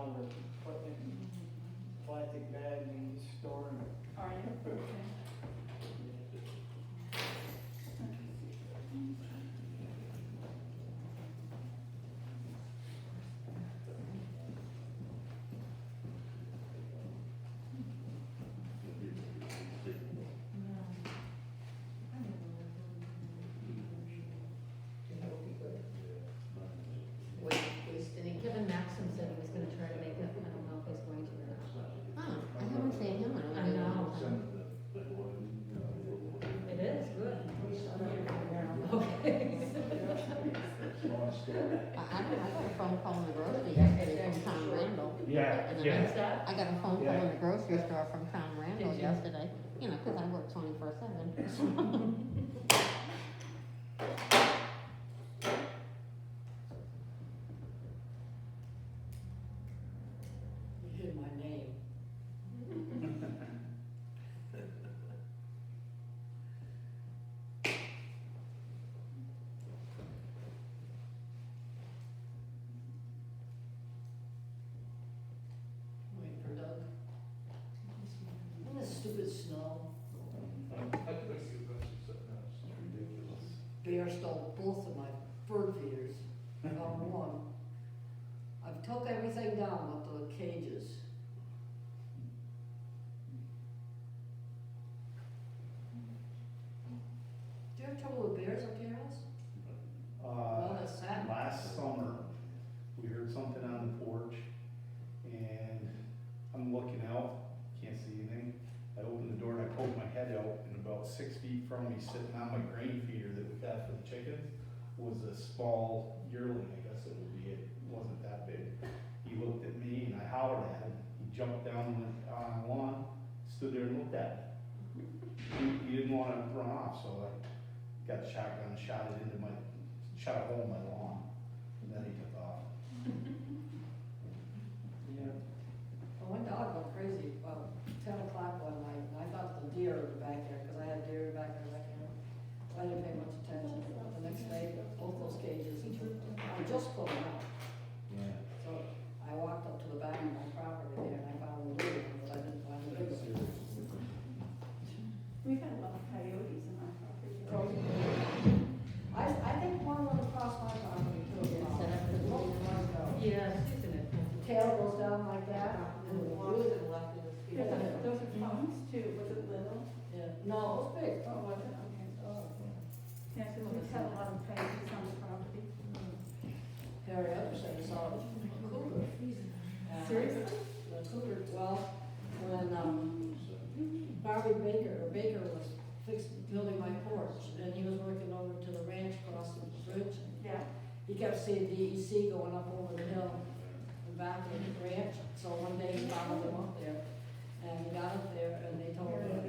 now, we're putting it in plastic bags and storing it. Are you? Okay. And Kevin Maxim said he was gonna try to make it, I don't know if he's going to or not. Oh, I haven't seen him in a I really know. long time. It is good. I got a phone call in the grocery yesterday from Tom Randall. Yeah, And then yeah. What's that? I got a phone call in the grocery store from Tom Randall yesterday, you know, 'cause I work 24/7. You hid my name. Waiting for Doug. Isn't this stupid snow? Bear stole both of my bird feeders, on one. I've took everything down but the cages. Do you have trouble with bears up here, Alice? Well, that's sad. Last summer, we heard something on the porch, and I'm looking out, can't see anything. I opened the door and I poked my head out, and about 6 feet from me, sitting on my grain feeder that we got for the chickens, was a small yearling, I guess it would be, it wasn't that big. He looked at me and I hollered at him, he jumped down on the lawn, stood there and looked at me. He didn't wanna run off, so I got the shotgun, shot a hole in my lawn, and then he took off. Yeah. Well, my dog went crazy about 10 o'clock one night, and I thought the deer were back there, cause I had deer back there, I didn't pay much attention. The next day, both those cages, I just put them out. Yeah. So I walked up to the back of my property there, and I found the little one, but I didn't find the big one. We've had a lot of coyotes in our property. I think one went across my property too. Set up for the Yes, isn't it? Tail goes down like that, and the woods and left in the Those field. are phones too, was it little? Yeah, no, it was big. Oh, was it? Okay. Oh. Yeah, so we've had a lot of coyotes on the property. Harry Epperson saw a cougar. And Seriously? The cougar, well, when, Bobby Baker was building my porch, and he was working over to the ranch across the bridge. Yeah. He kept seeing DEC going up over the hill and back to the ranch, so one day he followed them up there. And he got up there and they told him,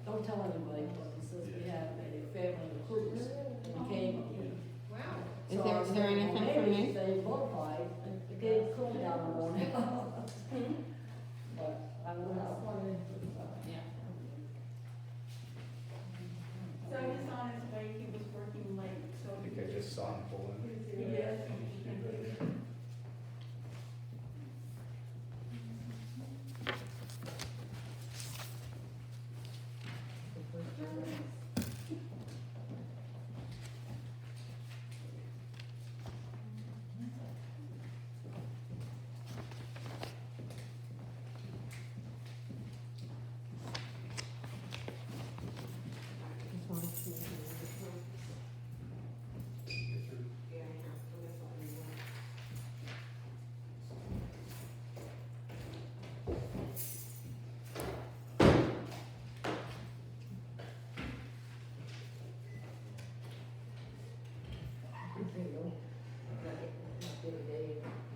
don't tell anybody, but he says we have a family of cougars in the cave. Wow. Is there anything for me? They multiplied, the cave cooled down a morning. But I don't know. Yeah. So he's on his way, he was working late, so. I think I just saw him pull in. He did? Just wanted to-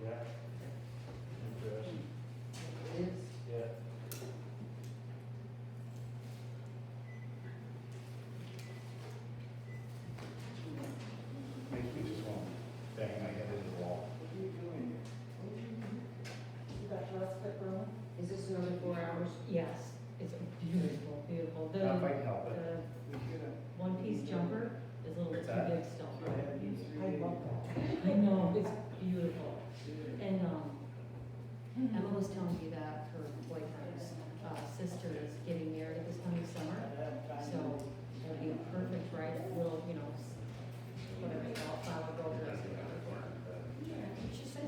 Yeah. Interesting. Yeah. Makes me just want to bang my head into the wall. Is this another 4 hours? Yes, it's beautiful, beautiful. The, Not if I can help it. the one-piece jumper is a little bit What's too that? big still. I love that. I know, it's beautiful. And, I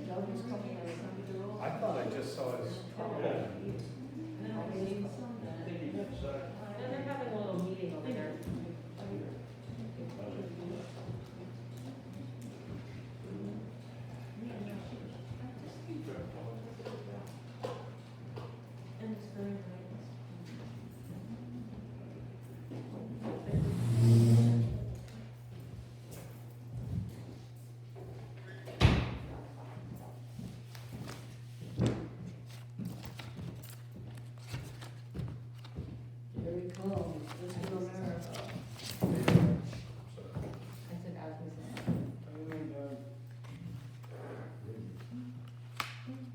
Doug was coming or something. I thought I just saw his. And they're having a little meeting over there. And it's very nice. Here he comes, Mr. America. I said, I was gonna say. And,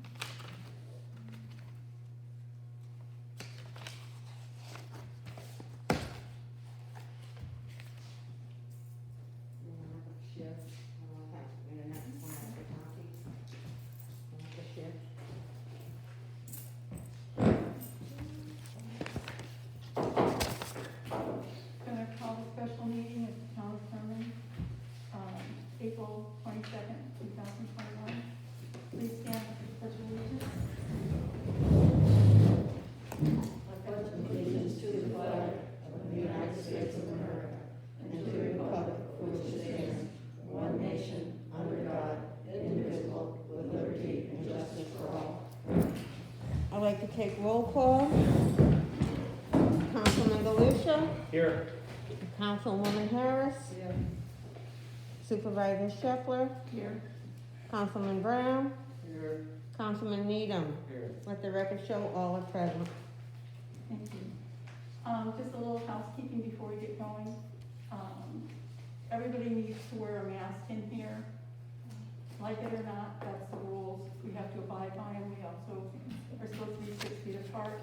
Shift. Internet, one extra copy. One extra shift. Gonna call the special meeting of the town of Thurman, April 22nd, 2021. Please stand for the pledge of allegiance. I pledge allegiance to the flag of the United States of America and to the republic for which it stands, one nation, under God, indivisible, with liberty and justice for all. I'd like to take roll call. Councilman Galusha, Here. Councilwoman Harris, Yeah. Supervisor Scheffler, Here. Councilman Brown, Here. Councilman Needham. Here. Let the record show all are present. Thank you. Just a little housekeeping before we get going. Everybody needs to wear a mask in here. Like it or not, that's the rules. We have to abide by them. We also are supposed to be 6 feet apart.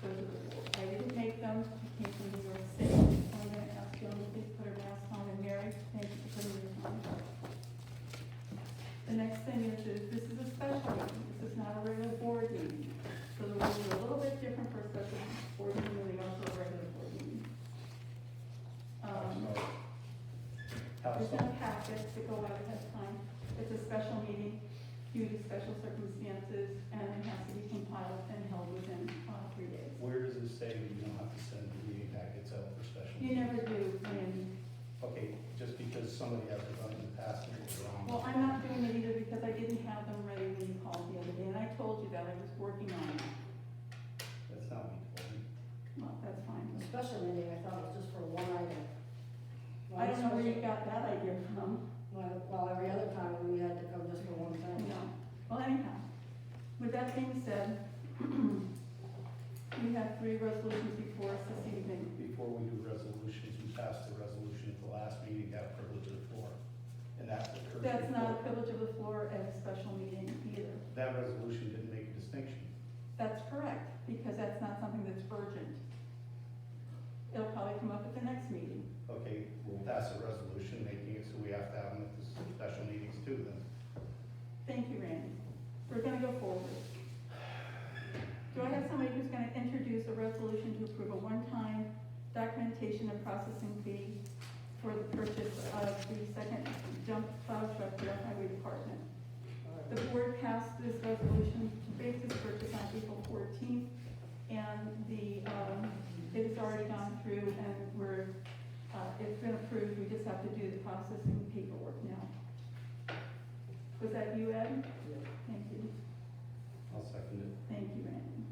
Those are the rules. I didn't make them. I came from New York City. I'm gonna ask Joan to please put her mask on, and Mary, thank you for putting yours on. The next thing is this is a special meeting. This is not a regular board meeting. So the rules are a little bit different for a special board meeting than they are for a regular board meeting. There's no packets that go out ahead of time. It's a special meeting due to special circumstances, and it has to be compiled and held within 3 days. Where does it say you don't have to send the meeting packets out for special? You meetings? never do, Randy. Okay, just because somebody has it done in the past and it was wrong. Well, I'm not doing it either because I didn't have them ready when you called the other day, and I told you that I was working on it. That's not what you told me. Well, that's fine. The special meeting, I thought was just for one item. I don't know where you got that idea from. Well, every other time we had to come just for one thing. No. Well, anyhow, with that being said, we have 3 resolutions before us this evening. Before we do resolutions, we passed a resolution at the last meeting, got privilege of the floor. And that occurred. That's not a before. privilege of the floor at a special meeting either. That resolution didn't make a distinction. That's correct, because that's not something that's urgent. It'll probably come up at the next meeting. Okay, we'll pass a resolution making it so we have to have them at the special meetings too then. Thank you, Randy. We're gonna go forward. Do I have somebody who's gonna introduce a resolution to approve a one-time documentation and processing fee for the purchase of the second dump plow truck for the highway department? The board passed this resolution to base this purchase on April 14th, and it has already gone through, and it's been approved. We just have to do the processing paperwork now. Was that you, Ed? Yeah. Thank you. I'll second it. Thank you, Randy.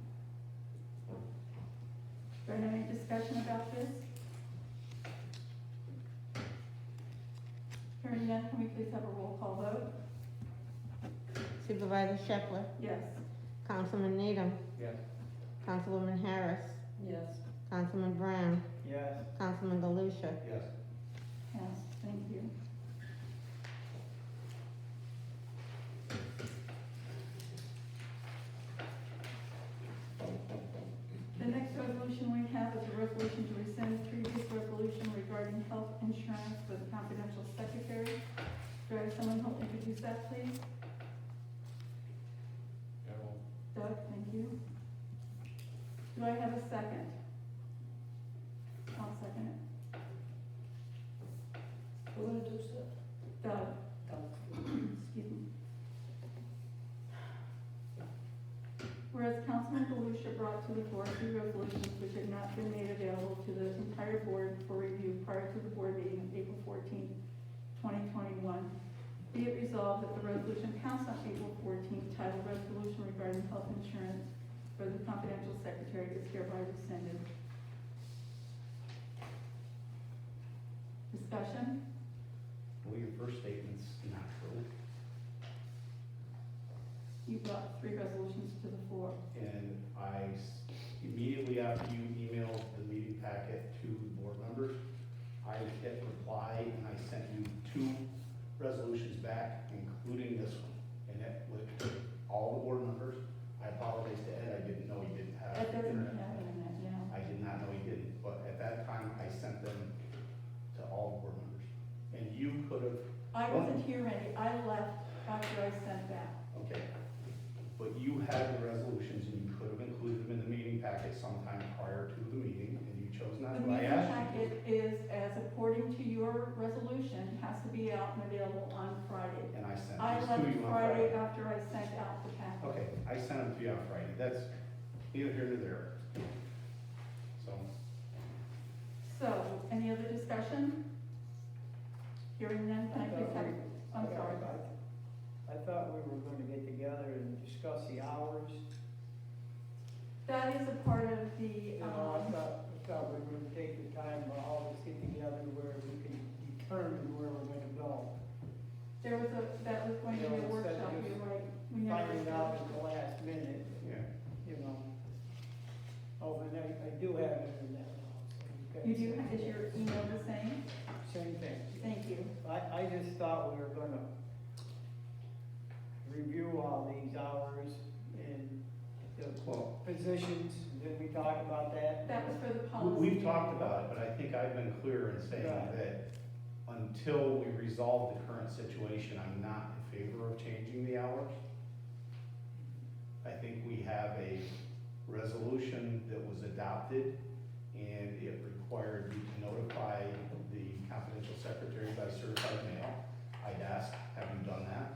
Do I have any discussion about this? Hearing none, can we please have a roll call vote? Supervisor Scheffler, Yes. Councilman Needham, Yes. Councilwoman Harris, Yes. Councilman Brown, Yes. Councilman Galusha. Yes. Yes, thank you. The next resolution we have is a resolution to rescind previous resolution regarding health insurance for the confidential secretary. Do I have someone who will introduce that, please? Doug, thank you. Do I have a second? I'll second it. Who introduced it? Doug, Doug. excuse me. Whereas Councilman Delucia brought to the floor 3 resolutions which had not been made available to the entire board for review prior to the board meeting of April 14, 2021. Be it resolved that the resolution passed on April 14th, titled Resolution Regarding Health Insurance for the Confidential Secretary, is hereby rescinded. Discussion? Well, your first statement's not true. You brought 3 resolutions to the floor. And immediately after you emailed the meeting packet to the board members, I hit reply and I sent you 2 resolutions back, including this one. And that went to all the board members. I apologize to Ed, I didn't know he didn't have That doesn't internet. have internet now. I did not know he didn't, but at that time, I sent them to all the board members. And you could have, I wasn't here, Randy. I left after I sent that. okay, but you had the resolutions and you could have included them in the meeting packet sometime prior to the meeting, and you chose not The to. I meeting asked you. packet is, as according to your resolution, has to be out and available on Friday. And I sent I these left to you on Friday Friday. after I sent out the packet. Okay, I sent them to you on Friday, that's neither here nor there. So, So, any other discussion? Hearing none, can I please have, I'm sorry. I thought we were gonna get together and discuss the hours. That is a part of the, You know, I thought we were gonna take the time, all of us get together where we can determine where we're gonna go. there was that was going to be a You know, instead of workshop, just you're right. We never Finding out established at the last minute, yeah, you know. Oh, and I do have internet now, so you guys. You do, is your email the same? Same thing. Thank you. I just thought we were gonna review all these hours and the well, positions, did we talk about that? That was for the policy. we've talked about it, but I think I've been clear in saying Right. that until we resolve the current situation, I'm not in favor of changing the hours. I think we have a resolution that was adopted, and it required you to notify the confidential secretary by certified mail. I'd ask, have you done that?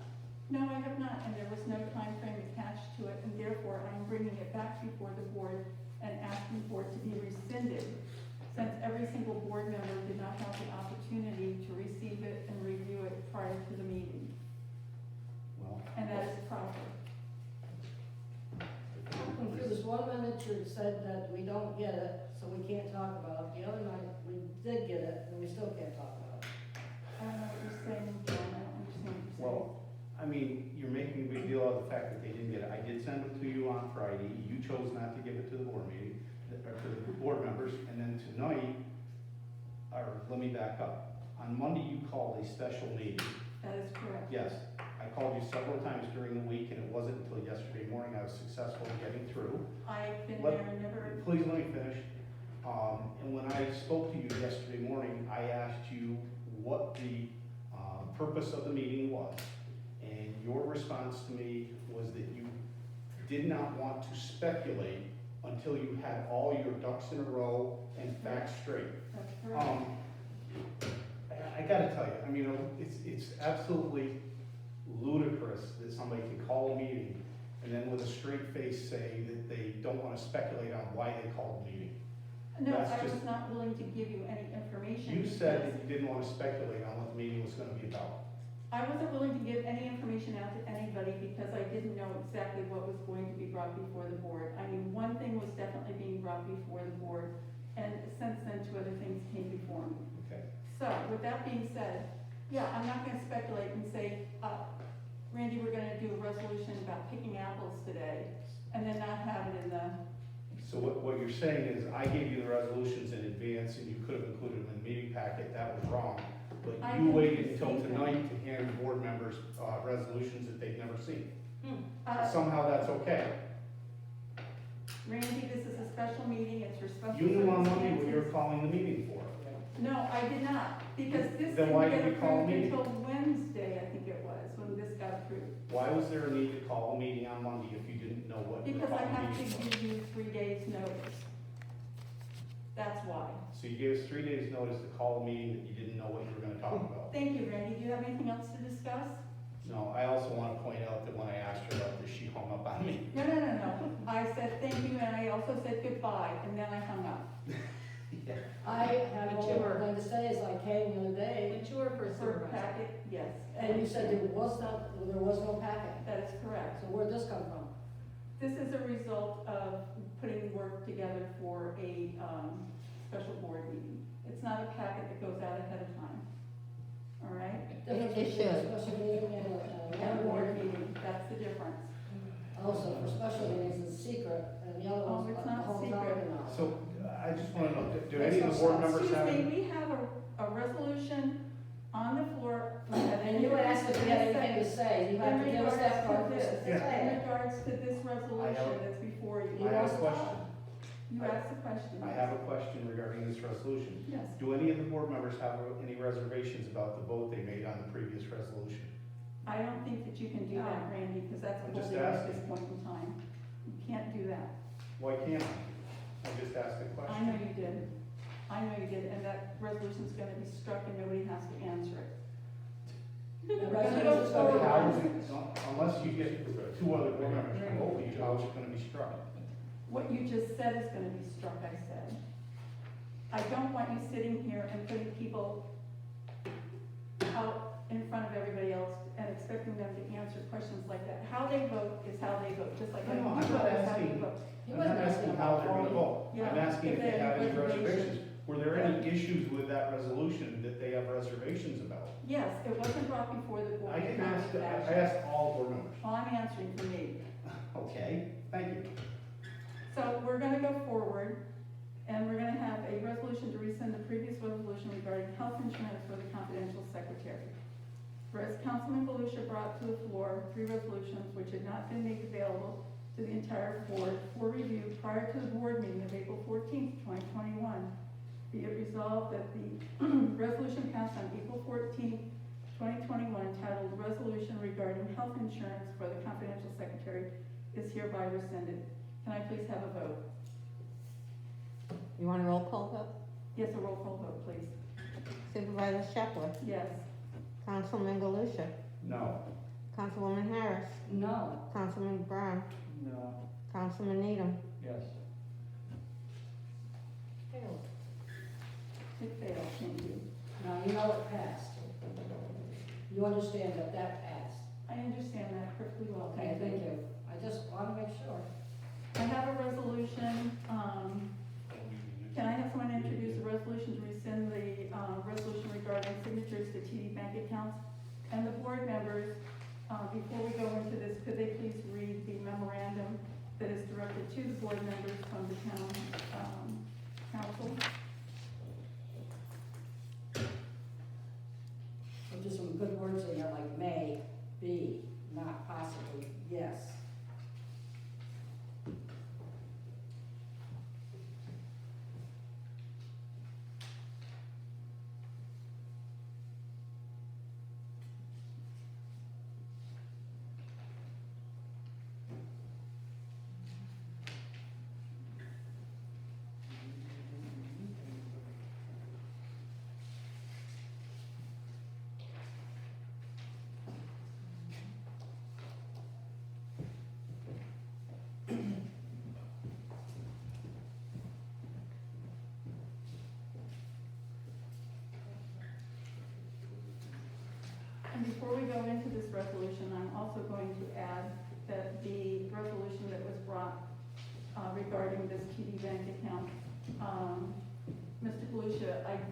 No, I have not, and there was no time frame attached to it, and therefore I'm bringing it back before the board and asking for it to be rescinded, since every single board member did not have the opportunity to receive it and review it prior to the meeting, Well, and that is proper. I'm confused. One minute you said that we don't get it, so we can't talk about it. The other night, we did get it, and we still can't talk about it. I don't know what you're saying, John, I don't understand what you're saying. well, I mean, you're making a big deal out of the fact that they didn't get it. I did send it to you on Friday. You chose not to give it to the board meeting, or to the board members, and then tonight, or let me back up. On Monday, you called a special meeting. That is correct. Yes, I called you several times during the week, and it wasn't until yesterday morning I was successful in getting through. I've been Let- there and never, Please let me finish. And when I spoke to you yesterday morning, I asked you what the purpose of the meeting was. And your response to me was that you did not want to speculate until you had all your ducks in a row and facts straight. that's correct. I gotta tell you, I mean, it's absolutely ludicrous that somebody can call a meeting and then with a straight face say that they don't wanna speculate on why they called the meeting. No, that's I was just- not willing to give you any information. You said because that you didn't wanna speculate on what the meeting was gonna be about. I wasn't willing to give any information out to anybody because I didn't know exactly what was going to be brought before the board. I mean, one thing was definitely being brought before the board, and since then, 2 other things came before me. Okay. So, with that being said, yeah, I'm not gonna speculate and say, Randy, we're gonna do a resolution about picking apples today, and then not have it in the, So what you're saying is, I gave you the resolutions in advance, and you could have included them in the meeting packet, that was wrong. But I you didn't waited until receive them. tonight to hand board members, resolutions that they've never seen. uh, Somehow that's okay. Randy, this is a special meeting, it's for special You knew on Monday what you were circumstances. calling the meeting for. No, I did not, because this Then why didn't did get you call a approved meeting? until Wednesday, I think it was, when this got approved. Why was there a need to call a meeting on Monday if you didn't know what you were Because I calling a have to meeting for? give you 3 days' notice. That's why. So you gave us 3 days' notice to call a meeting that you didn't know what you were gonna talk about. Thank you, Randy. Do you have anything else to discuss? No, I also wanna point out that when I asked her about this, she hung up on me. No. I goodbye, and then I hung up. Yeah. I had But one you more were- thing to say, is I came the other day, Mature for a For a supervisor. packet, yes. and you said there was no packet. That is correct. So where'd this come from? This is a result of putting work together for a, special board meeting. It's not a packet that goes out ahead of time, all right? Difference It between a should. special meeting and And a a board board. meeting, that's the difference. Also, for special meetings, it's secret, and the other Oh, ones, it's the not whole secret. time now. So, I just wanna know, do any of the board members have? Excuse me, we have a resolution on the floor. And you asked if we had anything to say, you have to give us that part. In regards to this resolution have- that's before you. I have a question. You asked the question. I have a question regarding this resolution. Yes, Do any of the board members have any reservations about the vote they made on the previous resolution? I don't think that you can do that, Randy, because that's I'm just holding at asking. this point in time. You can't do that. Why can't I? I just asked a question. I know you did. I know you did, and that resolution's gonna be struck and nobody has to answer it. The We're gonna resolution's go gonna be How forward. is it, unless you get two other board members to vote with you, how is it gonna be struck? What you just said is gonna be struck, I said. I don't want you sitting here and putting people out in front of everybody else and expecting them to answer questions like that. How they vote is how they vote, just like how No, you no, I'm vote not is how you asking. vote. He I'm wasn't not asking how they're gonna vote. Yeah, I'm asking if if they they have have any reservations. reservations. Were there any issues with that resolution that they have reservations about? Yes, it wasn't brought before the board. I didn't for ask, I action. asked all board members. Well, I'm answering for me. Okay, thank you. So we're gonna go forward, and we're gonna have a resolution to rescind the previous resolution regarding health insurance for the confidential secretary. Whereas Councilman Galusha brought to the floor 3 resolutions which had not been made available to the entire board for review prior to the board meeting of April 14th, 2021. Be it resolved that the resolution passed on April 14th, 2021, titled Resolution Regarding Health Insurance for the Confidential Secretary is hereby rescinded. Can I please have a vote? You want a roll call vote? Yes, a roll call vote, please. Supervisor Shepherd, Yes. Councilman Galusha, No. Councilwoman Harris, No, Councilman Brown, No. Councilman Needham. Yes. Failed. It failed, thank you. now you know it passed. You understand that that passed. I understand that perfectly well, Okay, thank you. I just want to make sure. I have a resolution, can I have someone introduce a resolution to rescind the, resolution regarding signatures to TD bank accounts? And the board members, before we go into this, could they please read the memorandum that is directed to the board members from the town, council? There's just some good words in there, like may, be, not possibly, yes. And before we go into this resolution, I'm also going to add that the resolution that was brought regarding this TD bank account, Mr. Galusha, I'm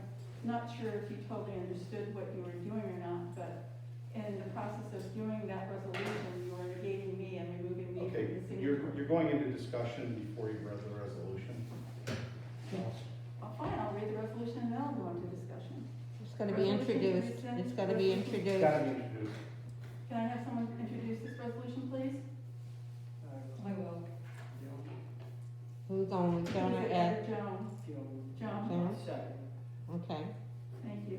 not sure if you totally understood what you were doing or not, but in the process of doing that resolution, you were negating me and removing me from Okay, the signature. you're going into discussion before you read the resolution. Well, fine, I'll read the resolution and then I'll go into discussion. It's gotta be introduced, it's gotta be It's introduced. gotta be introduced. Can I have someone introduce this resolution, please? I will. Who's going, Joan or Is it Ed? Joan? Joan? Joan? Second. Okay. Thank you.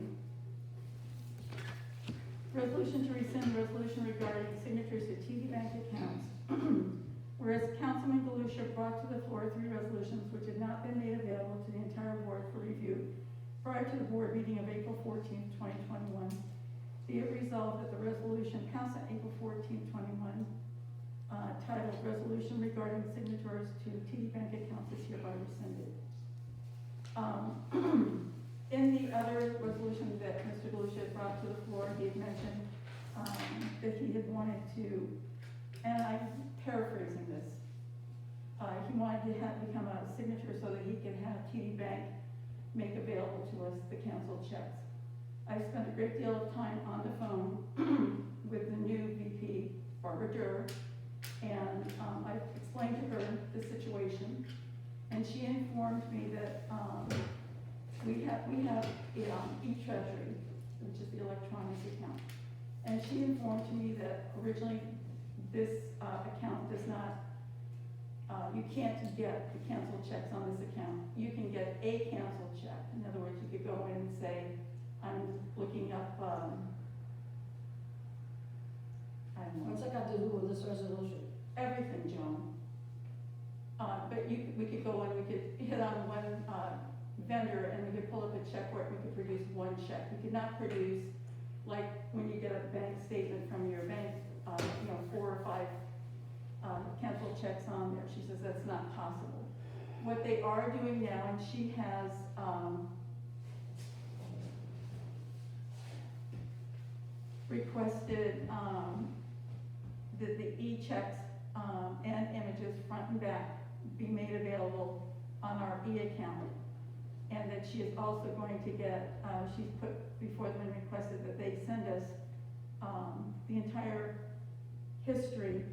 Resolution to rescind resolution regarding signatures to TD bank accounts. Whereas Councilman Galusha brought to the floor 3 resolutions which had not been made available to the entire board for review prior to the board meeting of April 14th, 2021. Be it resolved that the resolution passed on April 14th, 21, titled resolution regarding signatories to TD Bank accounts is hereby rescinded. In the other resolution that Mr. Galusha had brought to the floor, he had mentioned, that he had wanted to, and I'm paraphrasing this, he wanted to become a signature so that he can have TD Bank make available to us the canceled checks. I spent a great deal of time on the phone with the new VP, Barbara Durr, and I explained to her the situation, and she informed me that we have e-treasury, which is the electronic account, and she informed me that originally this account does not, you can't get the canceled checks on this account. You can get a canceled check. In other words, you could go in and say, I'm looking up, I don't know. What's that got to do with this resolution? Everything, Joan. But we could go in, we could hit on one vendor and we could pull up a check for it, we could produce one check. We could not produce, like when you get a bank statement from your bank, 4 or 5 canceled checks on there. She says that's not possible. What they are doing now, and she has, requested, that the e-checks, and images front and back be made available on our e-account. And that she is also going to get, she's put before them and requested that they send us, the entire history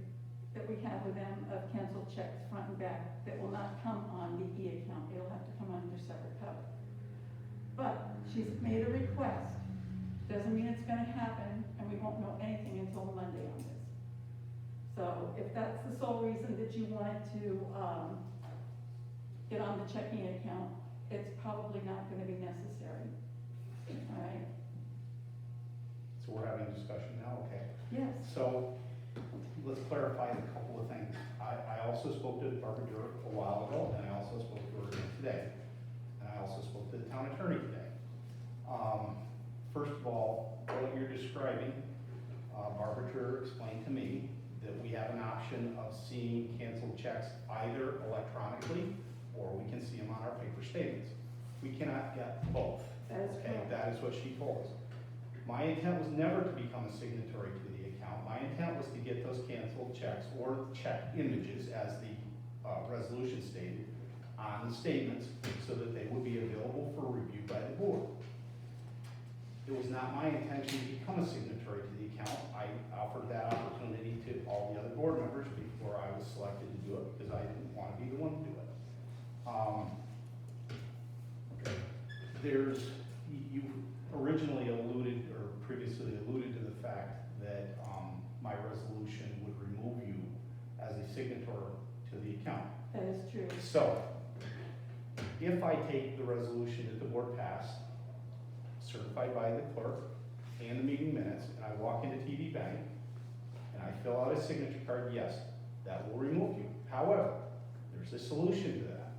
that we have with them of canceled checks front and back that will not come on the e-account. It'll have to come under separate cover. But she's made a request. Doesn't mean it's gonna happen, and we won't know anything until Monday on this. So if that's the sole reason that you wanted to, get on the checking account, it's probably not gonna be necessary. All right? So we're having a discussion now, okay? Yes. So, let's clarify a couple of things. I also spoke to Barbara Durr a while ago, and I also spoke to her again today. And I also spoke to the town attorney today. First of all, what you're describing, Barbara Durr explained to me that we have an option of seeing canceled checks either electronically or we can see them on our paper statements. We cannot get both. That is Okay, correct. that is what she told us. My intent was never to become a signatory to the account. My intent was to get those canceled checks or check images, as the resolution stated, on the statements so that they would be available for review by the board. It was not my intention to become a signatory to the account. I offered that opportunity to all the other board members before I was selected to do it, because I didn't want to be the one to do it. You originally alluded, or previously alluded to the fact that my resolution would remove you as a signatory to the account. That is true. So, if I take the resolution that the board passed, certified by the clerk and the meeting minutes, and I walk into TD Bank, and I fill out a signature card, yes, that will remove you. However, there's a solution to that.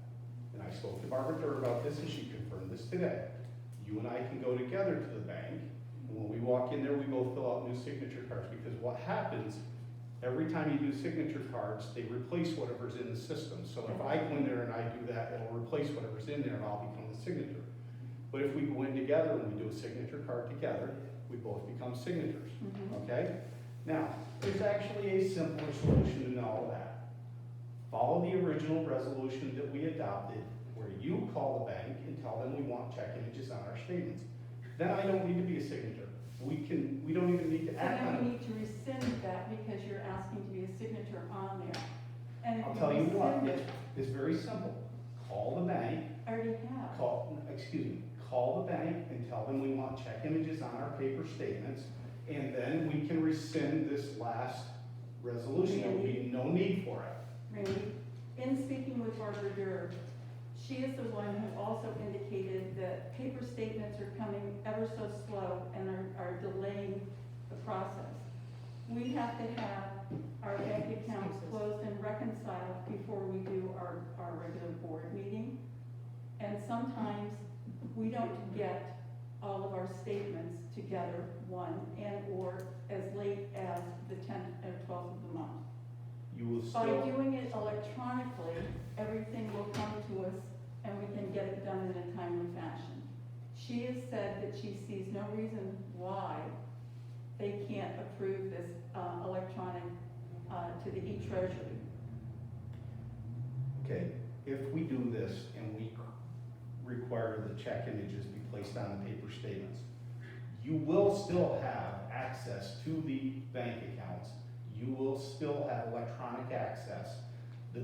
And I spoke to Barbara Durr about this, and she confirmed this today. You and I can go together to the bank, and when we walk in there, we both fill out new signature cards, because what happens, every time you do signature cards, they replace whatever's in the system. So if I go in there and I do that, it'll replace whatever's in there, and I'll become the signature. But if we go in together and we do a signature card together, we both become signatures, okay? Now, there's actually a simpler solution to all of that. Follow the original resolution that we adopted, where you call the bank and tell them we want check images on our statements. Then I don't need to be a signature. We don't even need to So act then on we it. need to rescind that because you're asking to be a signature on there. And if I'll tell you what, rescind it, it's very simple. Call the bank, I already have. call the bank and tell them we want check images on our paper statements, and then we can rescind this last resolution. There will be no need for it. Randy, in speaking with Barbara Durr, she is the one who also indicated that paper statements are coming ever so slow and are delaying the process. We have to have our bank accounts closed and reconciled before we do our regular board meeting. And sometimes we don't get all of our statements together, or as late as the 10th or 12th of the month. You will By still, doing it electronically, everything will come to us and we can get it done in a timely fashion. She has said that she sees no reason why they can't approve this electronic to the e-treasury. okay, if we do this and we require the check images be placed on the paper statements, you will still have access to the bank accounts. You will still have electronic access. The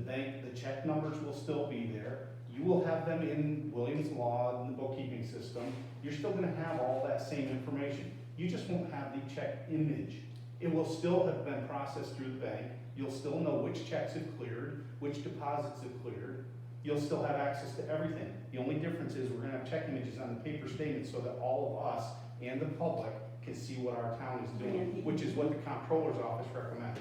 check numbers will still be there. You will have them in Williams Law, in the bookkeeping system. You're still gonna have all that same information. You just won't have the check image. It will still have been processed through the bank. You'll still know which checks have cleared, which deposits have cleared. You'll still have access to everything. The only difference is we're gonna have check images on the paper statement so that all of us and the public can see what our town is doing, Randy. which is what the comptroller's office recommends.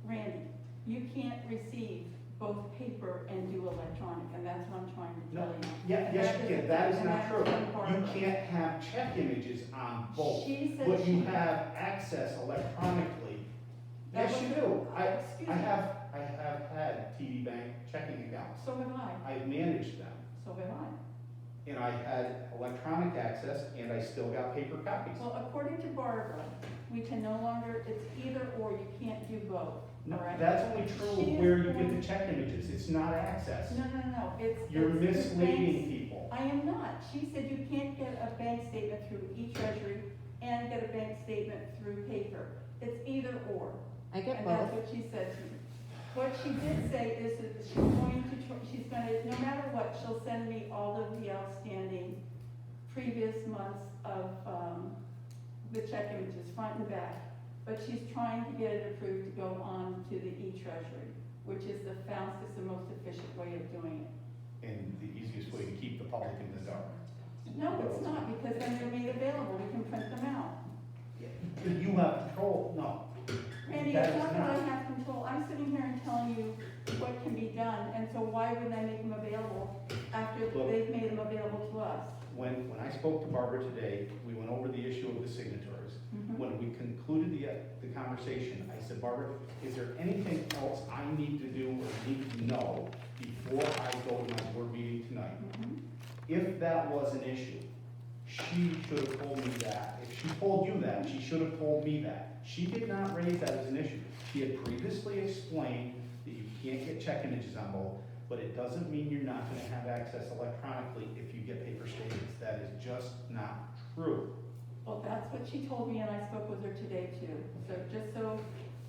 Randy, you can't receive both paper and do electronic, and that's what I'm trying to No, tell you. Yeah, yes, you can. That is And not that's true. one part You of it. can't have check images on both. She said But you she- have access electronically. That Yes, you was- do. Excuse I me. have had TD Bank checking accounts. So have I, I've managed them, so have I. and I had electronic access, and I still got paper copies. Well, according to Barbara, we can no longer, it's either or, you can't do both, No, all right? that's only true She is where you get going- the check images. It's not access. No, it's. You're it's the misleading banks- people. I am not. She said you can't get a bank statement through e-treasury and get a bank statement through paper. It's either or. I get And that's both. what she said to me. What she did say is that she's going to, she's gonna, no matter what, she'll send me all of the outstanding previous months of, the check images, front and back. But she's trying to get it approved to go on to the e-treasury, which is the fastest and most efficient way of doing it. And the easiest way to keep the public in the dark. No, it's not, because then they're made available, we can print them out. But you have control, no. Randy, That it's is not that I have control, I'm sitting here and telling you what can be done, and so why wouldn't I make them available after Look. they've made them available to us? When I spoke to Barbara today, we went over the issue of the signatories. Mhm. When we concluded the conversation, I said, Barbara, is there anything else I need to do or need to know before I go to my board meeting tonight? Mhm. If that was an issue, she should have told me that. If she told you that, she should have told me that. She did not raise that as an issue. She had previously explained that you can't get check images on both, but it doesn't mean you're not gonna have access electronically if you get paper statements. That is just not true. Well, that's what she told me, and I spoke with her today too. So just so,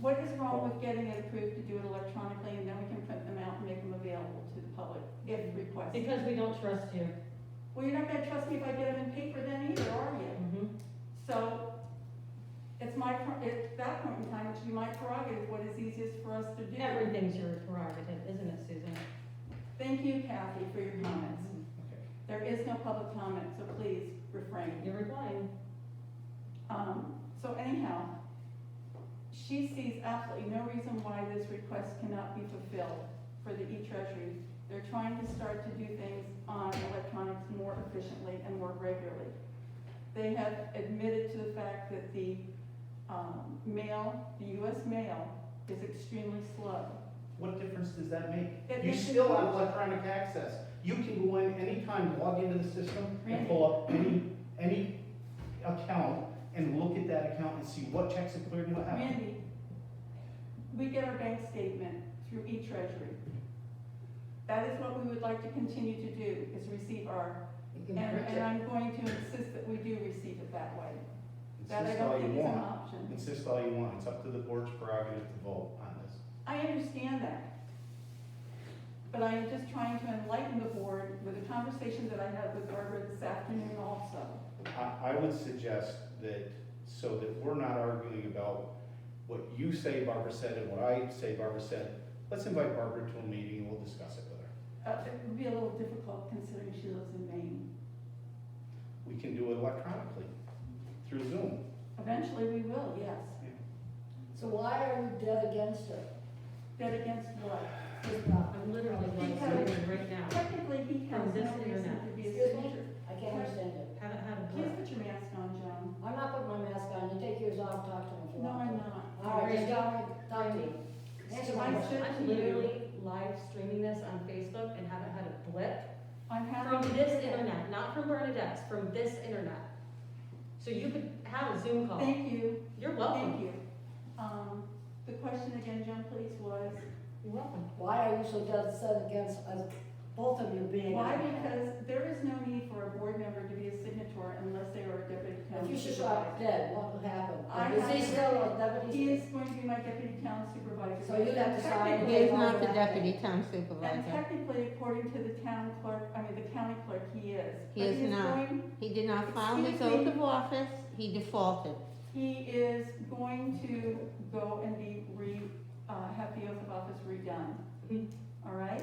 what is wrong with getting it approved to do it electronically, and then we can print them out and make them available to the public if requested? Because we don't trust you. Well, you're not gonna trust me if I get them in paper then either, are you? Mhm. So, it's at that point in time, it should be my prerogative, what is easiest for us to do. Everything's your prerogative, isn't it, Susan? Thank you, Kathy, for your comments. Okay. There is no public comment, so please refrain. You're replying. So anyhow, she sees absolutely no reason why this request cannot be fulfilled for the e-treasury. They're trying to start to do things on electronics more efficiently and more regularly. They have admitted to the fact that the mail, the US mail, is extremely slow. What difference does that make? It You makes a still have huge- electronic access. You can go in anytime, log into the system, and Randy. pull up any account and look at that account and see what checks have cleared and what haven't. Randy, we get our bank statement through e-treasury. That is what we would like to continue to do, is receive our, You can and print it. I'm going to insist that we do receive it that way. That I Insist all don't you think is an want. option. Insist all you want. It's up to the board's prerogative to vote on this. I understand that. But I am just trying to enlighten the board with the conversation that I had with Barbara this afternoon also. I would suggest that, so that we're not arguing about what you say Barbara said and what I say Barbara said, let's invite Barbara to a meeting and we'll discuss it with her. It would be a little difficult considering she lives in Maine. We can do it electronically, through Zoom. Eventually we will, yes. So why are we dead against it? Dead against what? This property? I'm literally like Because- Susan right now. Technically, he has From this no reason internet. to be a Excuse me? stranger. I can't understand it. Haven't had a Please breath. put your mask on, Joan. I'm not putting my mask on, you take yours off, talk to me if you No, want. I'm not. All right, just tell me, Answer If my I question. said I'm to you, literally live streaming this on Facebook and haven't had a blip I'm happy from to do this that. internet, not from Bernadette's, from this internet. So you could have a Zoom call. Thank you, You're welcome. thank you. The question again, John, please, was, You're welcome. Why are you so dead set against both of you being? why? on that? Because there is no need for a board member to be a signator unless they are a deputy If town you should supervisor. drop dead, what would happen? I Is he have- still a He deputy? is going to be my deputy town supervisor. So you'd have to sign He Technically- is not the deputy town And supervisor. technically, according to the town clerk, the county clerk, he is. He But is not. going- He did not file his Excuse me. oath of office, he defaulted. He is going to go and have the oath of office redone. Mhm. All right?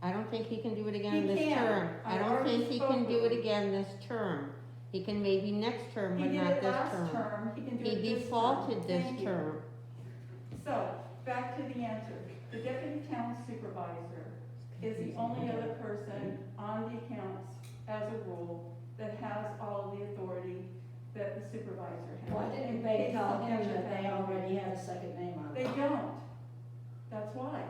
I don't think he can do it again He this can. term. I I don't already think he spoke can do with it him. again this term. He can maybe next term, He but did not it this last term. term, he can do it He this term. defaulted this Thank you. term. So, back to the answer. The deputy town supervisor is the only other person on the accounts, as a rule, that has all of the authority that the supervisor has. Why didn't In they case tell something him should that they happen. already had a second name on They it? don't. That's why.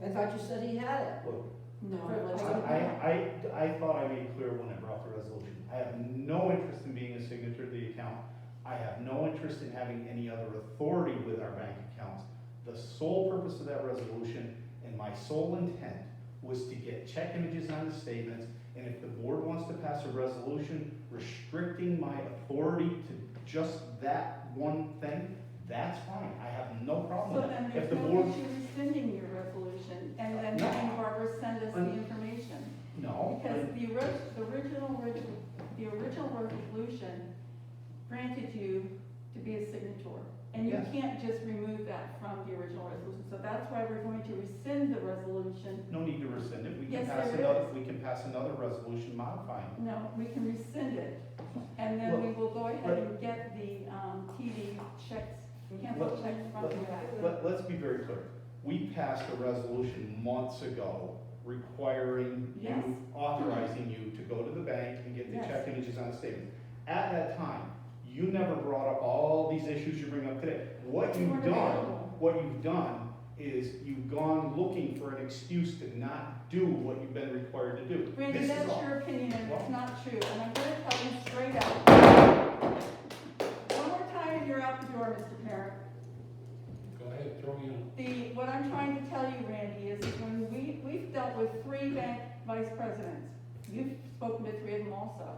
I thought you said he had it. Look, No. Privilege. I thought I made clear when I brought the resolution, I have no interest in being a signature to the account. I have no interest in having any other authority with our bank accounts. The sole purpose of that resolution and my sole intent was to get check images on the statements, and if the board wants to pass a resolution restricting my authority to just that one thing, that's fine, I have no problem So with then it. If there's the no board, issue rescinding your resolution and then No. having Barbara send us the Un- information. no, Because the original resolution granted you to be a signature. And you Yes. can't just remove that from the original resolution. So that's why we're going to rescind the resolution. no need to rescind it, we can Yes, pass there another, is. we can pass another resolution modifying it. No, we can rescind it. And then we will go ahead and get the TV checks, cancel Let- checks from you back. Let's be very clear, we passed a resolution months ago requiring Yes. you, authorizing you to go to the bank and get the Yes. check images on the statement. At that time, you never brought up all these issues you bring up today. What You you've weren't done, available. is you've gone looking for an excuse to not do what you've been required to do. Randy, This is that's all. your opinion, and it's Well- not true, and I'm gonna tell you straight out. One more time, and you're out the door, Mr. Parent. Go ahead, throw me in. What I'm trying to tell you, Randy, is when we've dealt with 3 bank vice presidents. You've spoken to 3 of them also.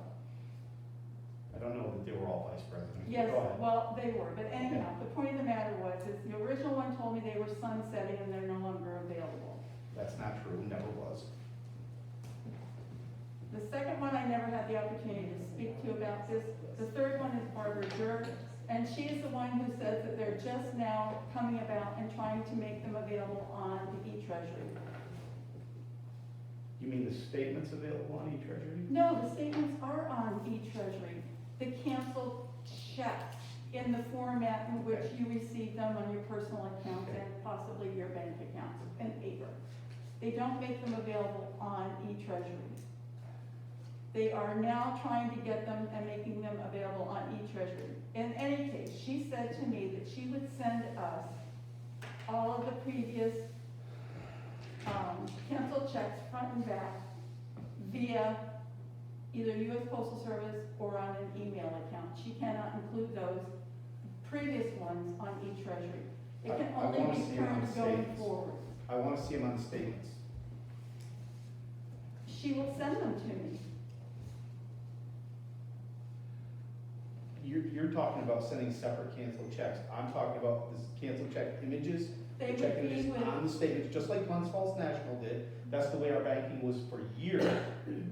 I don't know that they were all vice presidents. Yes, Go ahead. well, they were, but anyhow, the point of the matter was, is the original one told me they were sunsetting and they're no longer available. That's not true, never was. The second one, I never had the opportunity to speak to about this. The third one is Barbara Durr, and she is the one who says that they're just now coming about and trying to make them available on the e-treasury. You mean the statements available on eTreasury? No, the statements are on e-treasury. The canceled checks in the format in which you receive them on your personal accounts and possibly your bank accounts in paper. They don't make them available on e-treasury. They are now trying to get them and making them available on e-treasury. In any case, she said to me that she would send us all of the previous canceled checks front and back via either U.S. Postal Service or on an email account. She cannot include those previous ones on e-treasury. It can I only wanna be see them on turned going statements. forward. I want to see them on the statements. She will send them to me. You're talking about sending separate canceled checks. I'm talking about this canceled check images, They the check would be images with, on the statements, just like Glens Falls National did. That's the way our banking was for years.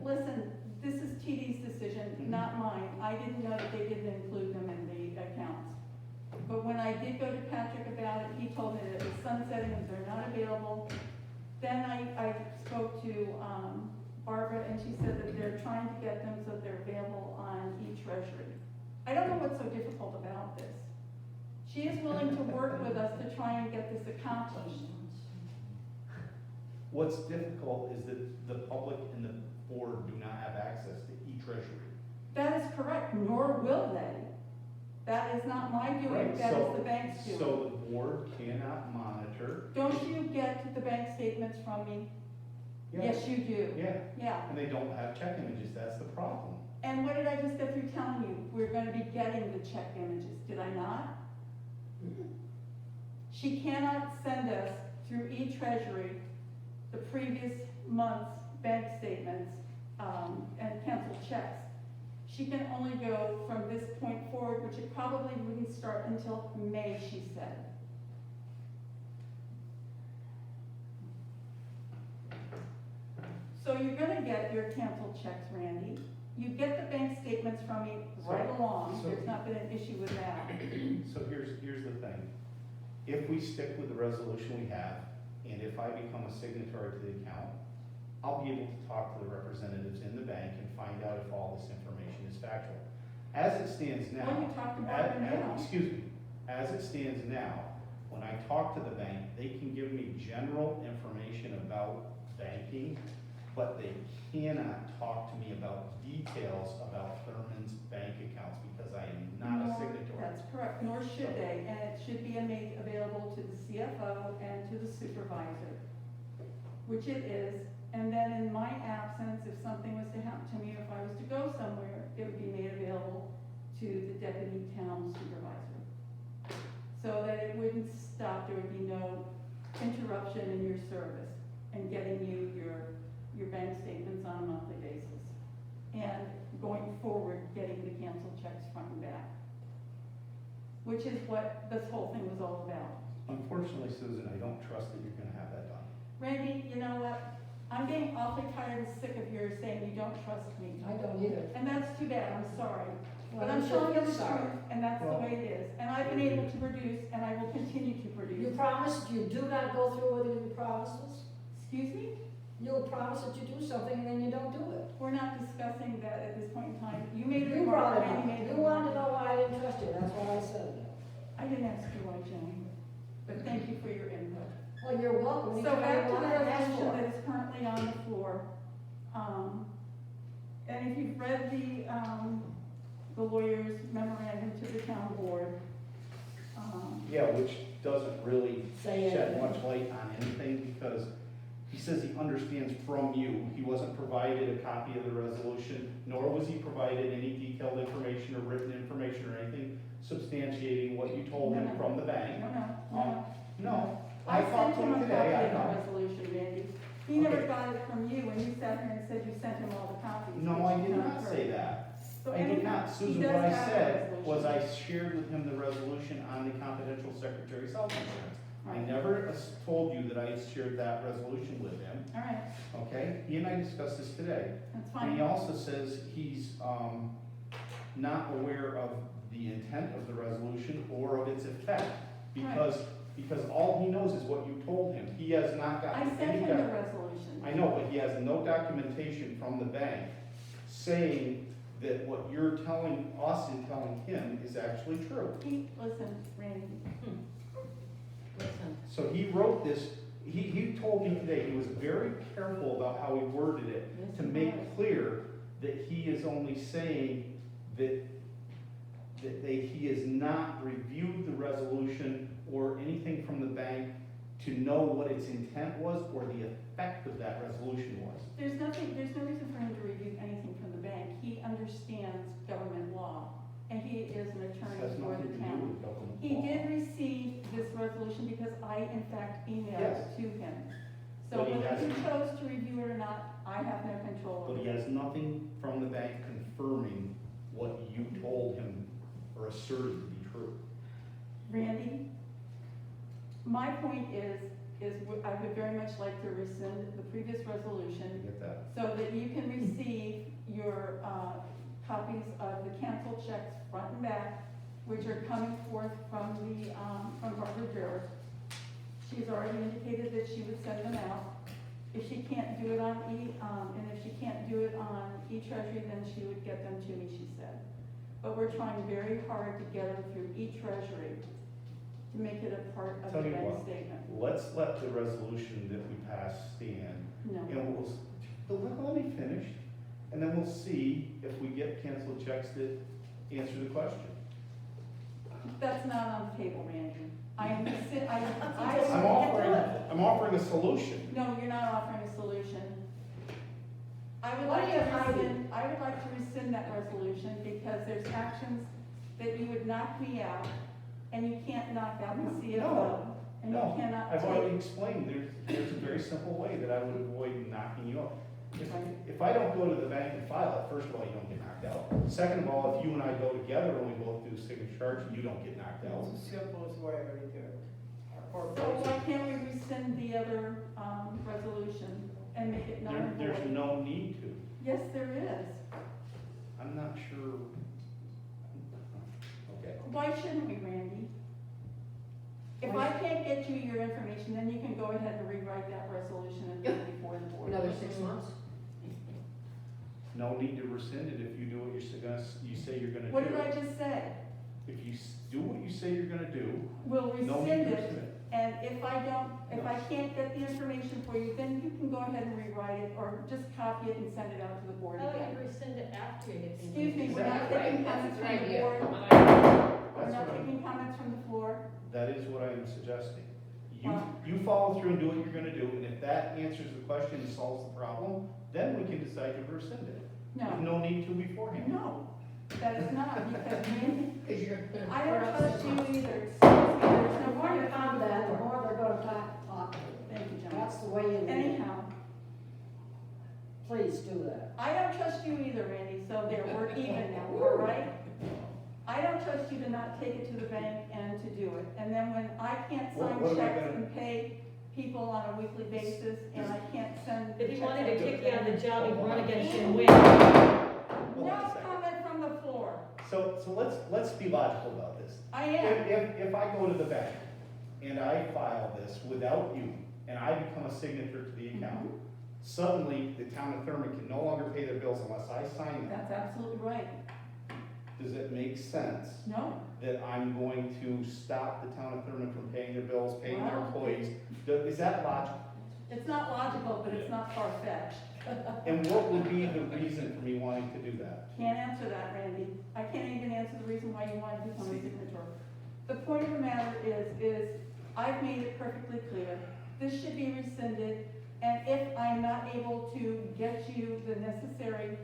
listen, this is TD's decision, Mhm. not mine. I didn't know that they didn't include them in the accounts. But when I did go to Patrick about it, he told me that it was sunsetting and they're not available. Then I spoke to Barbara, and she said that they're trying to get them so they're available on e-treasury. I don't know what's so difficult about this. She is willing to work with us to try and get this accomplished. What's difficult is that the public and the board do not have access to eTreasury. That is correct, nor will they. That is not my doing, Right, that so- is the bank's doing. So the board cannot monitor. Don't you get the bank statements from me? Yes, you do. Yeah, Yeah. and they don't have check images, that's the problem. And what did I just get through telling you? We're gonna be getting the check images, did I not? She cannot send us through e-treasury the previous month's bank statements, and canceled checks. She can only go from this point forward, which it probably wouldn't start until May, she said. So you're gonna get your canceled checks, Randy. You get the bank statements from me right So- along, so- there's not been an issue with that. So here's the thing. If we stick with the resolution we have, and if I become a signatory to the account, I'll be able to talk to the representatives in the bank and find out if all this information is factual. As it stands now. Well, you talked about it now. Excuse me, as it stands now, when I talk to the bank, they can give me general information about banking, but they cannot talk to me about details about Thurman's bank accounts because I am not a Nor- signatory. That's correct, nor should they, and it should be made available to the CFO and to the supervisor, which it is. And then in my absence, if something was to happen to me, if I was to go somewhere, it would be made available to the deputy town supervisor. So that it wouldn't stop, there would be no interruption in your service and getting you your bank statements on a monthly basis. And going forward, getting the canceled checks front and back. Which is what this whole thing was all about. Unfortunately, Susan, I don't trust that you're gonna have that done. Randy, you know what? I'm getting awfully tired and sick of your saying you don't trust me. I don't either. And that's too bad, I'm sorry. Well, But I'm you telling you should the feel sorry. truth, and that's the Well- way it is. And I've been able to produce, and I will continue to You produce. promised you do not go through with your promises? Excuse me? You'll promise that you do something and then you don't do it. We're not discussing that at this point in time. You made a You remark, brought it Randy up. made a You wanted to remark. know why I didn't trust you, that's why I said it. I didn't ask you why, Jenny, but thank you for your input. Well, you're welcome. So back to the Anytime you want, ask resolution for that it. is currently on the floor. And if you've read the lawyer's memorandum to the town board, Yeah, which doesn't really Say shed anything. much light on anything because he says he understands from you. He wasn't provided a copy of the resolution, nor was he provided any detailed information or written information or anything substantiating what you told him from the bank. no. No, I I talked sent to him him a today, I copy know. of the resolution, Randy. He never Okay. got it from you, and you sat here and said you sent him all the copies. No, I which did is not true. say that. So I did anyhow, not, he Susan, does what I have the said was I resolution. shared with him the resolution on the confidential secretary's health insurance. I Right. never told you that I had shared that resolution with him, All right, okay? He and I discussed this today. that's And he fine. also says he's, not aware of the intent of the resolution or of its effect. Because all he knows is what you told him. He has not I gotten sent any. him the resolution. I know, but he has no documentation from the bank saying that what you're telling us and telling him is actually true. Listen, Randy, Listen, So he wrote this, he told me today, he was very careful about how he worded it Yes, to he make was. clear that he is only saying that, he has not reviewed the resolution or anything from the bank to know what its intent was or the effect of that resolution was. there's no reason for him to review anything from the bank. He understands government law, and he is an It attorney has for nothing the to do town. with government He law. did receive this resolution because I, in fact, emailed it Yes. to him. So But he whether he hasn't- chose to review it or not, I have no control But over he it. has nothing from the bank confirming what you told him or asserted to be true. Randy, my point is I would very much like to rescind the previous You resolution get that? so that you can receive your copies of the canceled checks front and back, which are coming forth from Barbara Durr. She's already indicated that she would send them out. If she can't do it on and if she can't do it on e-treasury, then she would get them to me, she said. But we're trying very hard to get them through e-treasury to make it a part of Tell the you bank what. statement. Let's let the resolution that we passed stand, No. and let me finish, and then we'll see if we get canceled checks that answer the question. That's not on the table, Randy. I am, I'm offering a solution. no, you're not offering a solution. I would What like are to you hiding? rescind, I would like to rescind that resolution because there's actions that you would knock me out, and you can't knock out the CFO. And you No, cannot I've already take, explained, there's a very simple way that I would avoid knocking you out. If I don't go to the bank and file it, first of all, you don't get knocked out. Second of all, if you and I go together and we both do signature charge, you don't get knocked out. It's the simplest way right there. Our so corporation. why can't we rescind the other, resolution and make it null and void? There's no need to. Yes, there is. I'm not sure. Okay. Why shouldn't we, Randy? If I can't get you your information, then you can go ahead and rewrite that resolution and put it before the board. Another 6 months? No need to rescind it if you do what you say you're gonna do. What did I just say? If you do what you say you're gonna do, We'll no need rescind to it, rescind it. and if I can't get the information for you, then you can go ahead and rewrite it, or just copy it and send it out to the board How again. about you rescind it after you get the. Excuse me, we're not Exactly. taking comments from the board. We're That's not what I'm, taking comments from the floor. that is what I am suggesting. Wow. You follow through and do what you're gonna do, and if that answers the question and solves the problem, then we can decide to rescind it. There's No, no need to beforehand. no, that is not, because Randy, Because you're. I don't trust you either. Excuse me, there's The no more you point come that, the more they're gonna talk to you. Thank you, John. That's the way you lead. Anyhow, Please do that. I don't trust you either, Randy, so there, we're even now, all right? I don't trust you to not take it to the bank and to do it. And then when I can't sign What am I checks gonna- and pay people on a weekly basis, and I can't send. If he checks wanted to out kick you on the job, he'd run against you and win. Hold on No a second. comment from the floor. So let's be logical about this. I am. If I go to the bank and I file this without you, and I become a signature to the account, suddenly the town of Thurman can no longer pay their bills unless I sign them. That's absolutely right. Does it make sense No, that I'm going to stop the town of Thurman from paying their bills, paying their Well- employees? Is that logical? it's not logical, but it's not far-fetched. And what would be the reason for me wanting to do that? Can't answer that, Randy. I can't even answer the reason why you want to become a signature. The point of the matter is I've made it perfectly clear, this should be rescinded, and if I'm not able to get you the necessary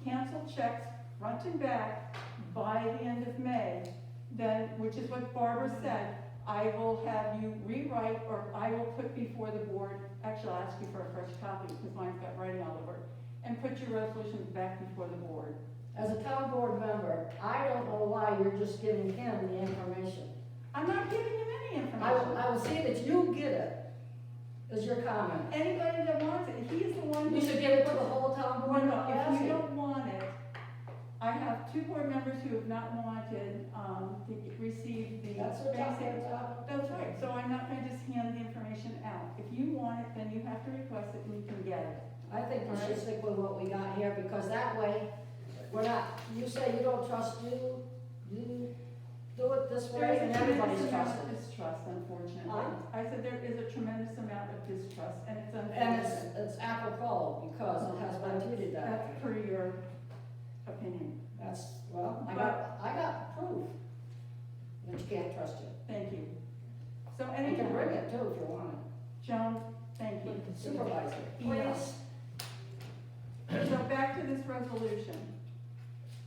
canceled checks, front and back, by the end of May, then, which is what Barbara said, I will have you rewrite, or I will put before the board, actually, I'll ask you for a fresh copy, because mine's got writing all over it, and put your resolution back before the board. As a town board member, I don't know why you're just giving him the information. I'm not giving him any I information. will see that you get it, is your comment. Anybody that wants it, he's the one who. You should give it to the whole town board. No, if Ask you him. don't want it, I have 2 board members who have not wanted, to receive the That's what town basic. boards are. That's right, so I'm not gonna just hand the information out. If you want it, then you have to request it and you can get it. I think we should stick with what we got here, because that way, we're not, you say you don't trust you do it this There way, is and a everybody's tremendous amount trusting. of distrust, unfortunately. Huh? I said there is a tremendous amount of distrust, and it's And unfortunate. it's apropos, because it has been treated that way. That's per your opinion. That's, well, I got proof that you can't trust you. Thank you. So You anyhow, can bring it too if you want Joan, thank you. it. Supervisor, Enough. please. So back to this resolution.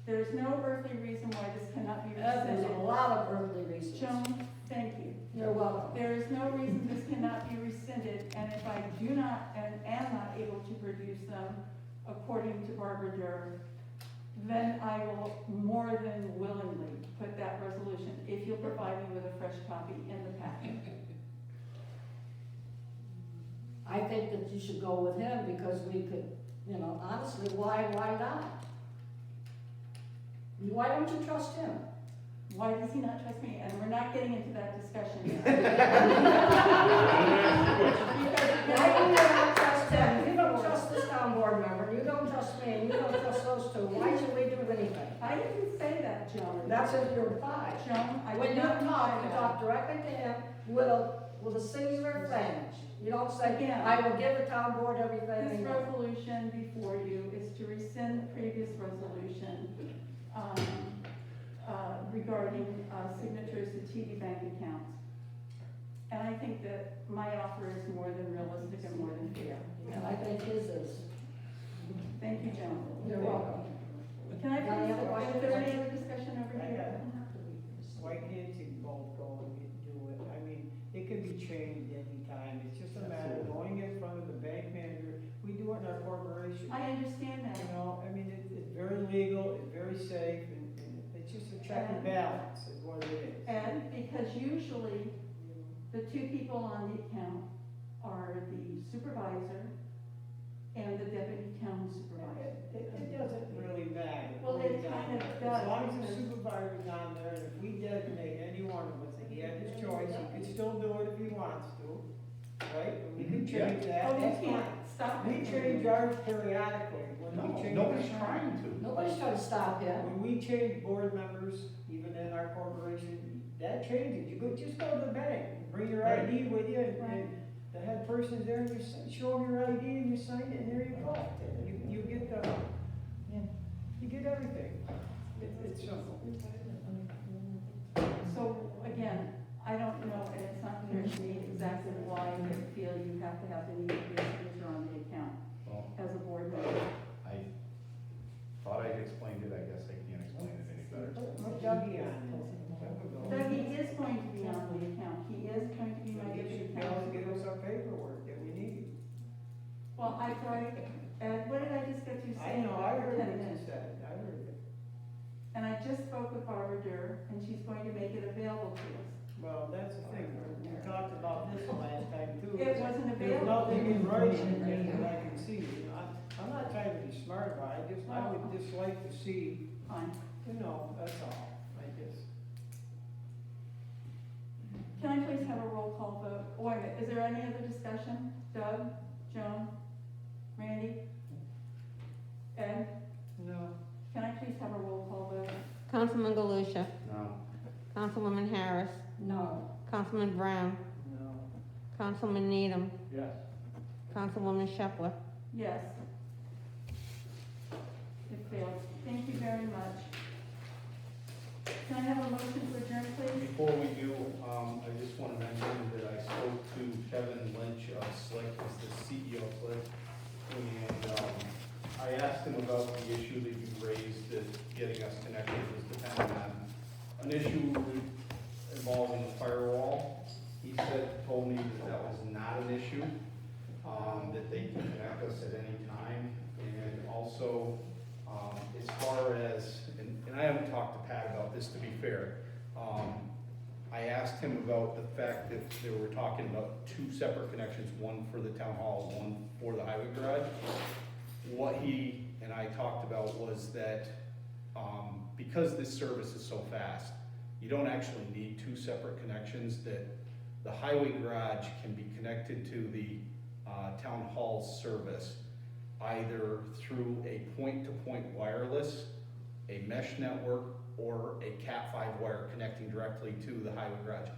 There's no earthly reason why this cannot be There's rescinded. a lot of earthly reasons. Joan, thank you. You're welcome. There is no reason this cannot be rescinded, and if I do not, and am not able to produce them according to Barbara Durr, then I will more than willingly put that resolution, if you'll provide me with a fresh copy in the packet. I think that you should go with him, because we could, honestly, why not? Why don't you trust him? Why does he not trust me? And we're not getting into that discussion yet. Why do you not trust him? You don't trust this town board member, you don't trust me, and you don't trust those two, why should we do anything? I didn't say that, Joan. That's in your reply. Joan, I When did you not talk, say you that. talk directly to him with a singular thing. You don't say, Again. I will give the town board everything. This they want." resolution before you is to rescind the previous resolution. regarding signatures to TD Bank accounts. And I think that my offer is more than realistic and more than fair. And I think his is. Thank you, gentlemen. You're welcome. Can I Any other please, is questions? there any other discussion over I here? Why can't you both go and do it? I mean, it can be changed anytime, it's just a matter of going in front of the bank manager. We do it in our corporation. I understand that. You know, I mean, it's very legal, it's very safe, and it's just a check and balance is what it is. And because usually the two people on the account are the supervisor and the deputy town supervisor. It doesn't really matter. Well, it kind of does, As long as the because- supervisor's on there, and if we designate any one of us, he has his choice, he can still do it if he wants to, right? And we can change that, Oh, you that's fine. can't stop We it. change ours periodically, when we No, change. nobody's trying to. Nobody's trying to stop you. When we change board members, even in our corporation, that changes, you go, just go to the bank, bring your Right. ID with you, and Right. the head person's there, and you show them your ID, and you sign it, and there you go. You get the, you get everything. It's simple. So again, I don't know, and it's not clear to me exactly why you feel you have to have the need to be a signature on the account Well, as a board member. I thought I'd explained it, I guess I can't explain it any better. Put Dougie on it. Dougie is going to be on the account, he is going to be my Get deputy you, Bill, give counsel. us our paperwork that we need. Well, I tried, Ed, what did I just get you I saying? know, I heard what 10 you minutes? said, I heard it. And I just spoke with Barbara Durr, and she's going to make it available to us. Well, that's the thing, we talked about this the last time too. It wasn't There's available. nothing in writing that I can see, you know, I'm not trying to be smart about it, I would just like to see, Fine. you know, that's all, I guess. Can I please have a roll call vote? Oh, wait a minute, is there any other discussion? Doug, Joan, Randy? Ed, No. can I please have a roll call vote? Councilman Galusha, No. Councilwoman Harris, No. Councilman Brown, No. Councilman Needham, Yes. Councilwoman Shepler. Yes. It fails. Thank you very much. Can I have a motion to adjourn, please? Before we do, I just want to mention that I spoke to Kevin Lynch of Slick, he's the CEO of Slick. And, I asked him about the issue that you raised, that getting us connected was dependent on an issue involving the firewall. He told me that that was not an issue, that they can connect us at any time. And also, as far as, and I haven't talked to Pat about this, to be fair. I asked him about the fact that they were talking about two separate connections, one for the town hall, one for the highway garage. What he and I talked about was that, because this service is so fast, you don't actually need two separate connections, that the highway garage can be connected to the, town hall's service, either through a point-to-point wireless, a mesh network, or a Cat5 wire connecting directly to the highway garage.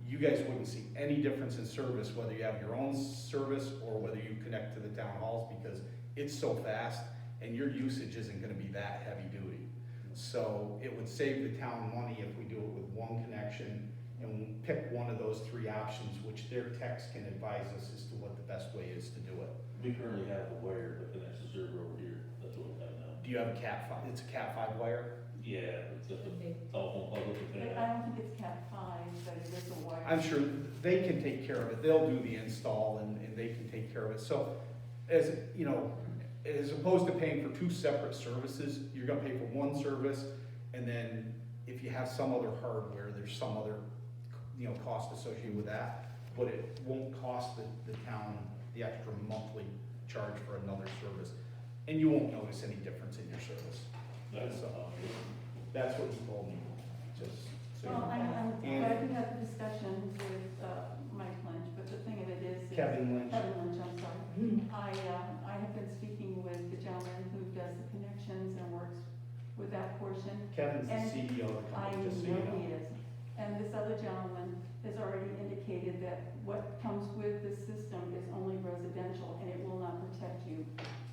You guys wouldn't see any difference in service whether you have your own service or whether you connect to the town halls, because it's so fast and your usage isn't gonna be that heavy duty. So it would save the town money if we do it with one connection and pick one of those three options, which their techs can advise us as to what the best way is to do it. We currently have a wire that connects the server over here, that's what we have now. Do you have a Cat5? It's a Cat5 wire? Yeah, it's got the telephone plug with the I thing. don't think it's Cat 5, but it is a wire. I'm sure they can take care of it. They'll do the install and they can take care of it. So as, you know, as opposed to paying for two separate services, you're gonna pay for one service, and then if you have some other hardware, there's some other, you know, cost associated with that, but it won't cost the town the extra monthly charge for another service. And you won't notice any difference in your service. That's, That's what he told me, just so. Well, I'm And- glad you had the discussion with Mike Lynch, but the thing of it is. Kevin Lynch. Kevin Lynch, I'm sorry. I have been speaking with the gentleman who does the connections and works with that portion. Kevin's the And CEO of the I company, just so you know know. he is. And this other gentleman has already indicated that what comes with this system is only residential and it will not protect you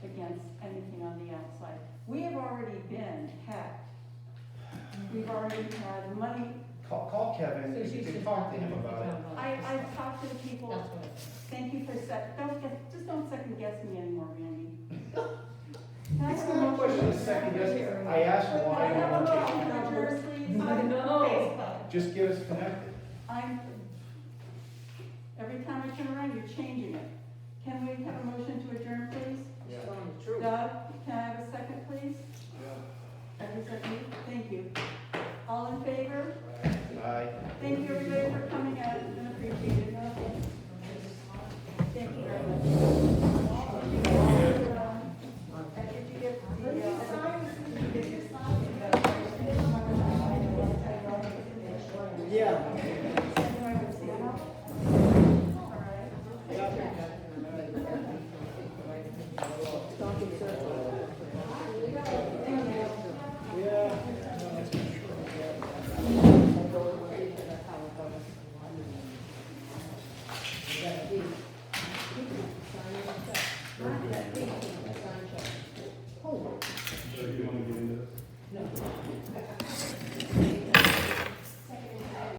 against anything on the outside. We have already been hacked We've already had money. Call Kevin, So you she's can just talk to him talking about it. I've talked to the people. That's what it Thank you for just don't second guess me anymore, Randy. Can I It's have a not a question of motion? second guessing, I asked Can why, I and I have a want you motion to- to adjourn, please? I know. just get us connected. Every time I turn around, you're changing it. Can we have a motion to adjourn,